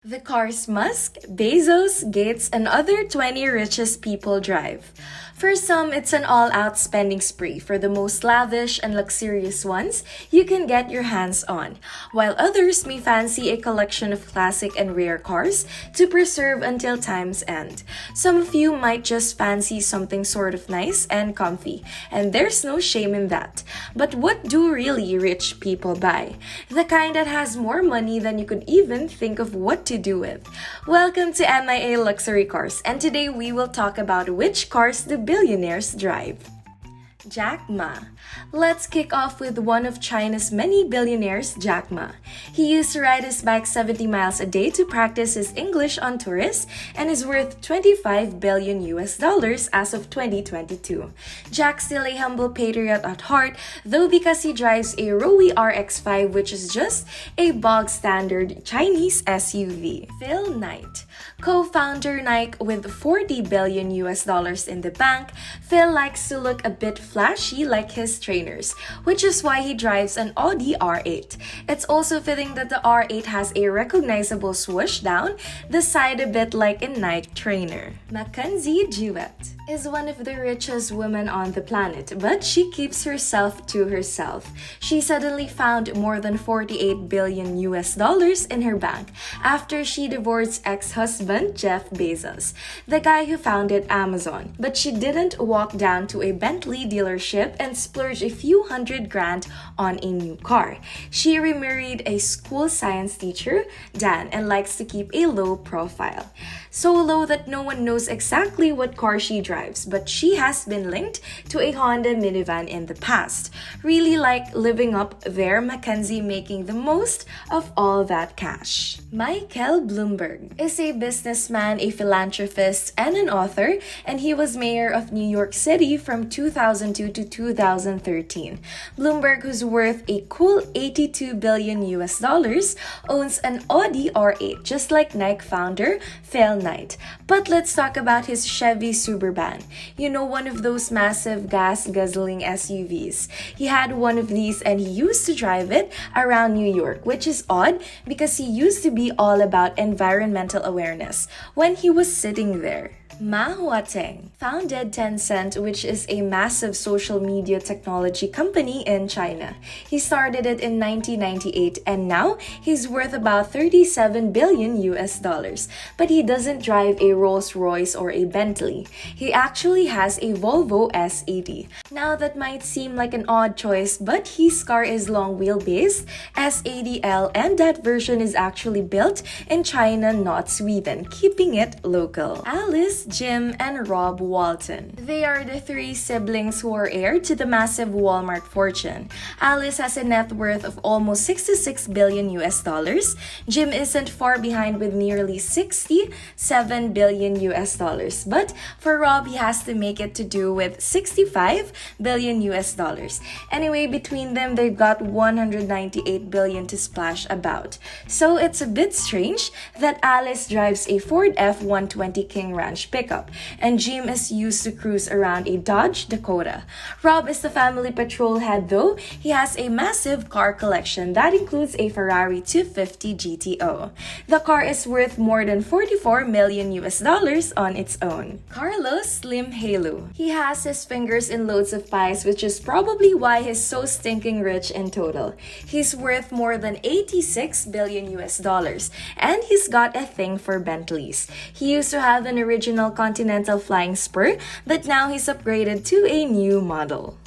The cars Musk, Bezos, Gates, and other 20 richest people drive. For some, it's an all-out spending spree for the most lavish and luxurious ones you can get your hands on, while others may fancy a collection of classic and rare cars to preserve until time's end. Some of you might just fancy something sort of nice and comfy, and there's no shame in that. But what do really rich people buy? The kind that has more money than you could even think of what to do with. Welcome to MIA Luxury Cars, and today we will talk about which cars the billionaires drive. Jack Ma. Let's kick off with one of China's many billionaires, Jack Ma. He used to ride his bike 70 miles a day to practice his English on tourists and is worth $25 billion as of 2022. Jack's still a humble patriot at heart, though, because he drives a Rowe RX-5, which is just a bog standard Chinese SUV. Phil Knight. Co-founder Nike with $40 billion in the bank, Phil likes to look a bit flashy like his trainers, which is why he drives an Audi R8. It's also fitting that the R8 has a recognizable swoosh down the side, a bit like a Nike trainer. Mackenzie Jewett is one of the richest women on the planet, but she keeps herself to herself. She suddenly found more than $48 billion in her bank after she divorced ex-husband Jeff Bezos, the guy who founded Amazon. But she didn't walk down to a Bentley dealership and splurge a few $100,000 on a new car. She remarried a school science teacher, Dan, and likes to keep a low profile. So low that no one knows exactly what car she drives, but she has been linked to a Honda minivan in the past. Really like living up there, Mackenzie making the most of all that cash. Michael Bloomberg is a businessman, a philanthropist, and an author, and he was mayor of New York City from 2002 to 2013. Bloomberg, who's worth a cool $82 billion owns an Audi R8, just like Nike founder Phil Knight. But let's talk about his Chevy Suburban. You know, one of those massive gas-guzzling SUVs. He had one of these and he used to drive it around New York, which is odd because he used to be all about environmental awareness when he was sitting there. Huateng founded Tencent, which is a massive social media technology company in China. He started it in 1998 and now he's worth about $37 billion. But he doesn't drive a Rolls-Royce or a Bentley. He actually has a Volvo S80. Now that might seem like an odd choice, but his car is long wheelbase S80L, and that version is actually built in China, not Sweden, keeping it local. Alice, Jim, and Rob Walton. They are the three siblings who are heir to the massive Walmart fortune. Alice has a net worth of almost $66 billion. Jim isn't far behind with nearly $67 billion. But for Rob, he has to make it to do with $65 billion. Anyway, between them, they've got $198 billion to splash about. So it's a bit strange that Alice drives a Ford F-120 King Ranch pickup, and Jim is used to cruise around a Dodge Dakota. Rob is the family patrol head, though. He has a massive car collection that includes a Ferrari 250 GTO. The car is worth more than $44 million on its own. Carlos Slim Helu. He has his fingers in loads of pies, which is probably why he's so stinking rich in total. He's worth more than $86 billion, and he's got a thing for Bentleys. He used to have an original Continental Flying Spur, but now he's upgraded to a new model.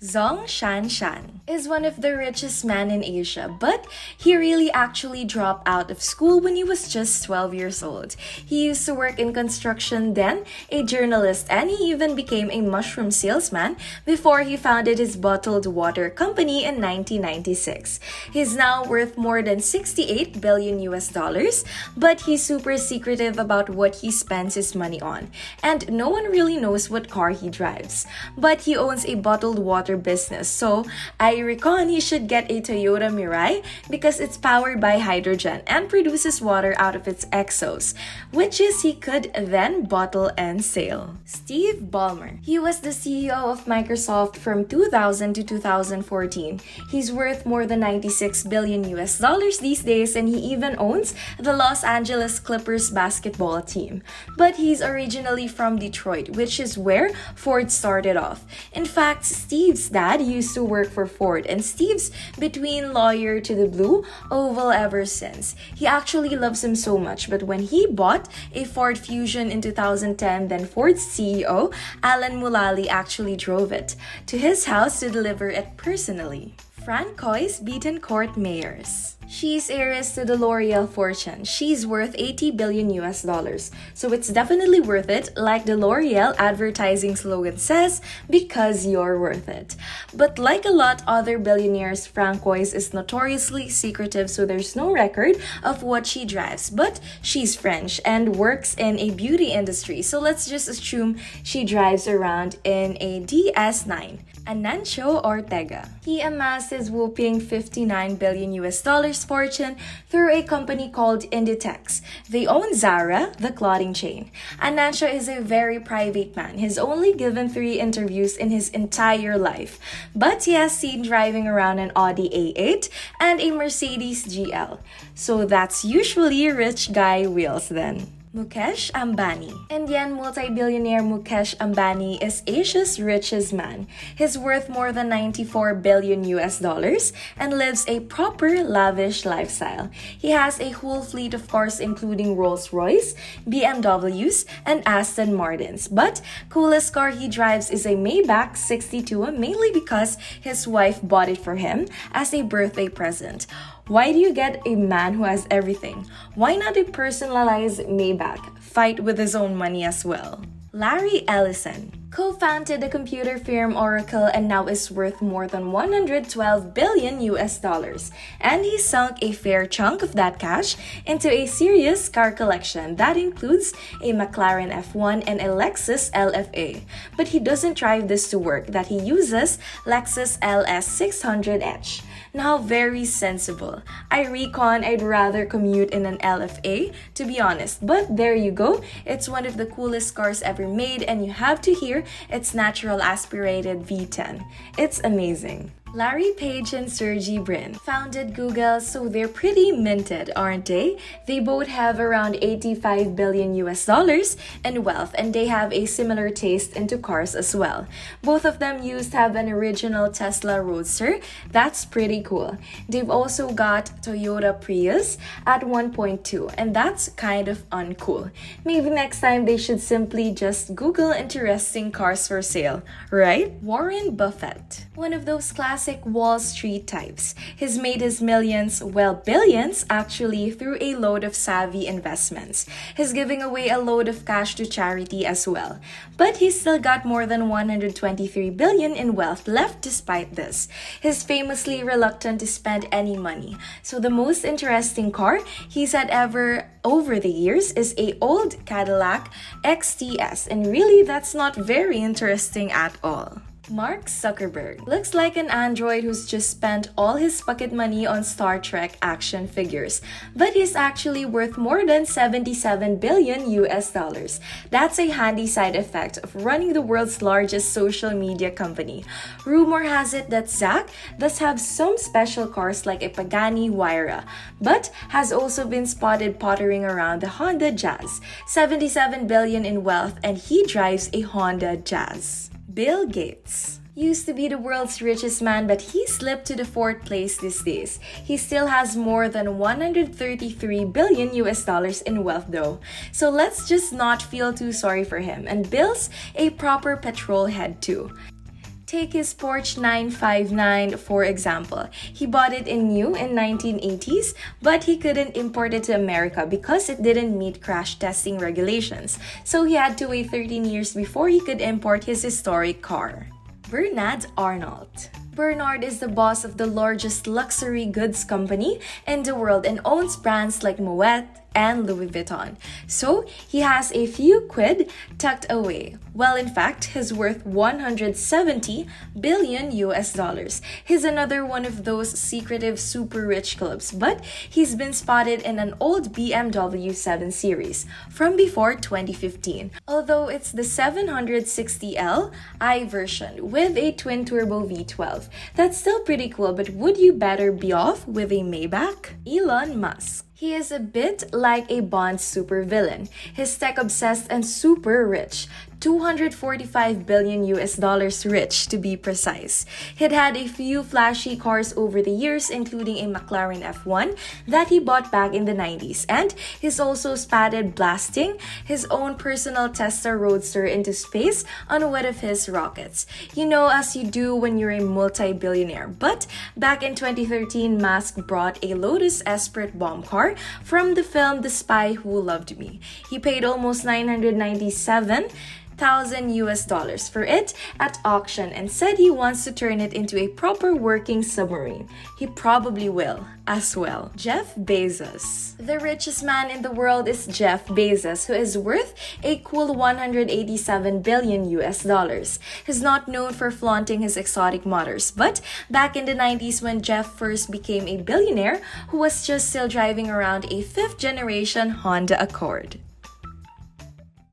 Zhong Shanshan is one of the richest men in Asia, but he really actually dropped out of school when he was just 12 years old. He used to work in construction, then a journalist, and he even became a mushroom salesman before he founded his bottled water company in 1996. He's now worth more than $68 billion, but he's super secretive about what he spends his money on, and no one really knows what car he drives. But he owns a bottled water business, so I I reckon he should get a Toyota Mirai because it's powered by hydrogen and produces water out of its exhaust, which is he could then bottle and sail. Steve Ballmer. He was the CEO of Microsoft from 2000 to 2014. He's worth more than 96 billion US dollars these days, and he even owns the Los Angeles Clippers basketball team. But he's originally from Detroit, which is where Ford started off. In fact, Steve's dad used to work for Ford, and Steve's between lawyer to the Blue Oval ever since. He actually loves him so much, but when he bought a Ford Fusion in 2010, then Ford's CEO, Alan Mulally, actually drove it to his house to deliver it personally. Francois Bettencourt Meyers. She's heiress to the L'Oreal fortune. She's worth 80 billion US dollars. So it's definitely worth it, like the L'Oreal advertising slogan says, because you're worth it. But like a lot other billionaires, Francois is notoriously secretive, so there's no record of what she drives. But she's French and works in a beauty industry, so let's just assume she drives around in a DS9. Amancio Ortega. He amassed his whopping 59 billion US dollars fortune through a company called Inditex. They own Zara, the clothing chain. Amancio is a very private man. He's only given 3 interviews in his entire life, but he has seen driving around an Audi A8 and a Mercedes GL. So that's usually rich guy wheels then. Mukesh Ambani. Indian multi-billionaire Mukesh Ambani is Asia's richest man. He's worth more than 94 billion US dollars and lives a proper lavish lifestyle. He has a whole fleet of cars including Rolls-Royce, BMWs, and Aston Martins. But coolest car he drives is a Maybach 62, mainly because his wife bought it for him as a birthday present. Why do you get a man who has everything? Why not a personalized Maybach? Fight with his own money as well. Larry Ellison co-founded the computer firm Oracle and now is worth more than 112 billion US dollars. And he sunk a fair chunk of that cash into a serious car collection that includes a McLaren F1 and a Lexus LFA. But he doesn't drive this to work, that he uses Lexus LS600H. Now, very sensible. I reckon I'd rather commute in an LFA, to be honest. But there you go. It's one of the coolest cars ever made, and you have to hear its natural aspirated V10. It's amazing. Larry Page and Sergey Brin founded Google, so they're pretty minted, aren't they? They both have around 85 billion US dollars in wealth, and they have a similar taste into cars as well. Both of them used to have an original Tesla Roadster. That's pretty cool. They've also got Toyota Prius at 1.2, and that's kind of uncool. Maybe next time they should simply just Google interesting cars for sale, right? Warren Buffett. One of those classic Wall Street types. He's made his millions, well billions actually, through a load of savvy investments. He's giving away a load of cash to charity as well. But he's still got more than 123 billion in wealth left despite this. He's famously reluctant to spend any money. So the most interesting car he's had ever over the years is a old Cadillac XTS, and really that's not very interesting at all. Mark Zuckerberg looks like an android who's just spent all his pocket money on Star Trek action figures, but he's actually worth more than 77 billion US dollars. That's a handy side effect of running the world's largest social media company. Rumor has it that Zach does have some special cars like a Pagani Huayra, but has also been spotted pottering around the Honda Jazz. 77 billion in wealth, and he drives a Honda Jazz. Bill Gates used to be the world's richest man, but he slipped to the 4th place these days. He still has more than 133 billion US dollars in wealth though. So let's just not feel too sorry for him. And Bill's a proper petrol head too. Take his Porsche 959 for example. He bought it in new in 1980s, but he couldn't import it to America because it didn't meet crash testing regulations. So he had to wait 13 years before he could import his historic car. Bernad Arnault. Bernard is the boss of the largest luxury goods company in the world and owns brands like Moet, and Louis Vuitton. So he has a few quid tucked away. Well, in fact, he's worth 170 billion US dollars. He's another one of those secretive super rich clubs, but he's been spotted in an old BMW 7 Series from before 2015. Although it's the 760L I version with a twin-turbo V12. That's still pretty cool, but would you better be off with a Maybach? Elon Musk. He is a bit like a Bond supervillain. He's tech-obsessed and super rich. 245 billion US dollars rich, to be precise. He'd had a few flashy cars over the years, including a McLaren F1 that he bought back in the 90s. And he's also spatted blasting his own personal Tesla Roadster into space on one of his rockets. You know, as you do when you're a multi-billionaire. But back in 2013, Musk brought a Lotus Esprit bomb car from the film The Spy Who Loved Me. He paid almost $997,000 US dollars for it at auction and said he wants to turn it into a proper working submarine. He probably will as well. Jeff Bezos. The richest man in the world is Jeff Bezos, who is worth a cool 187 billion US dollars. He's not known for flaunting his exotic motors, but back in the 90s when Jeff first became a billionaire, who was just still driving around a 5th generation Honda Accord.